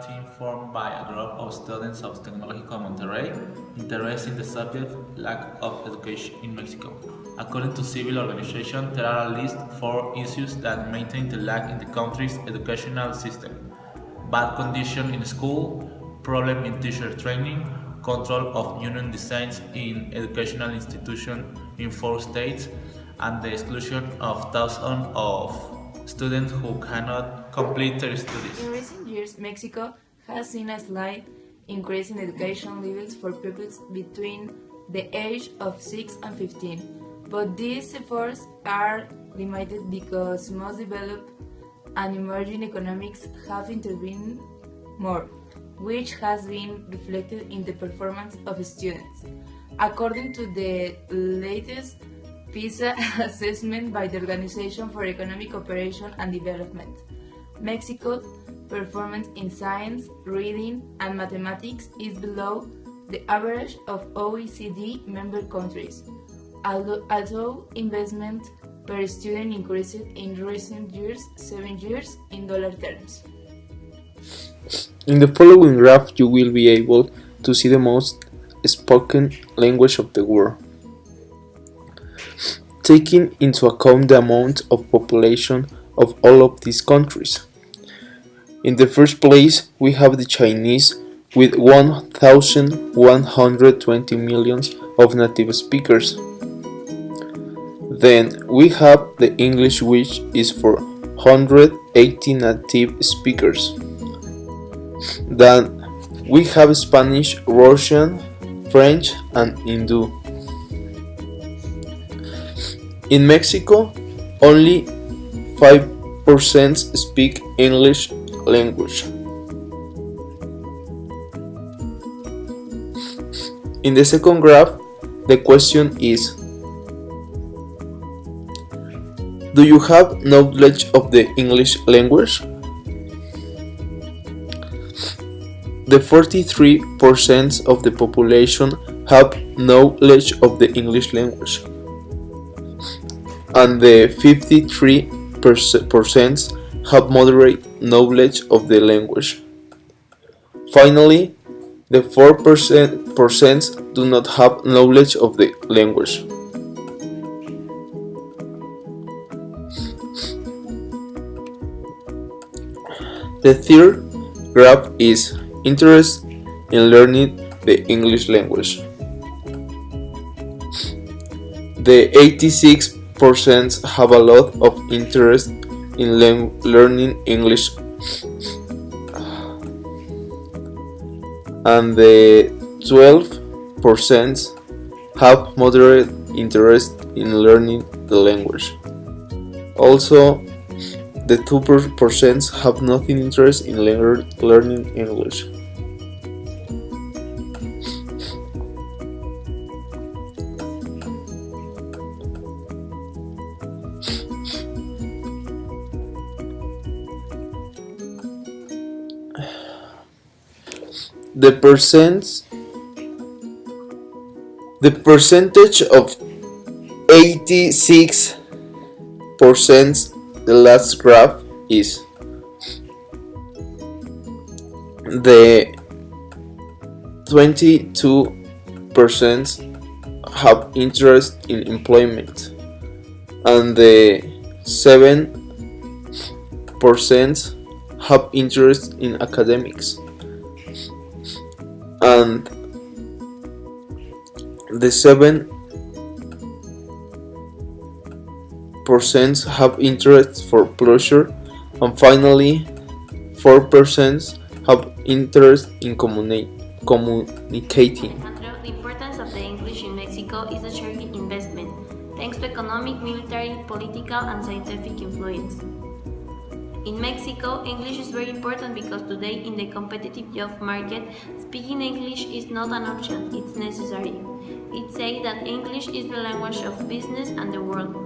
team formed by a group of students of Tecnológico Monterrey interested in the subject lack of education in Mexico. According to civil organization, there are at least four issues that maintain the lag in the country's educational system: bad condition in school, problem in teacher training, control of union designs in educational institutions in 4 states, and the exclusion of thousands of students who cannot complete their studies. In recent years, Mexico has seen a slight increase in education levels for pupils between the age of 6 and 15, but these efforts are limited because most developed and emerging economies have intervened more, which has been reflected in the performance of students. According to the latest PISA assessment by the Organization for Economic Cooperation and Development, Mexico's performance in science, reading, and mathematics is below the average of OECD member countries, although investment per student increased in recent years 7 years in dollar terms. In the following graph, you will be able to see the most spoken language of the world, taking into account the amount of population of all of these countries. In the first place, we have the Chinese with 1,120 millions of native speakers. Then we have the English, which is for 180 native speakers. Then we have Spanish, Russian, French, and Hindu. In Mexico, only 5% speak English language. In the second graph, the question is: do you have knowledge of the English language? The 43% of the population have knowledge of the English language, and the 53% have moderate knowledge of the language. Finally, the 4% do not have knowledge of the language. The third graph is interest in learning the English language. The 86% have a lot of interest in learning English, and the 12% have moderate interest in learning the language. Also, the 2% have nothing interest in learning English. The percentage of 86%, the last graph, is the 22% have interest in employment, and the 7% have interest in academics, and the 7% have interest for pleasure, and finally 4% have interest in communicating. Alejandro, the importance of the English in Mexico is a shared investment, thanks to economic, military, political, and scientific influence. In Mexico, English is very important because today, in the competitive job market, speaking English is not an option, it's necessary. It says that English is the language of business and the world.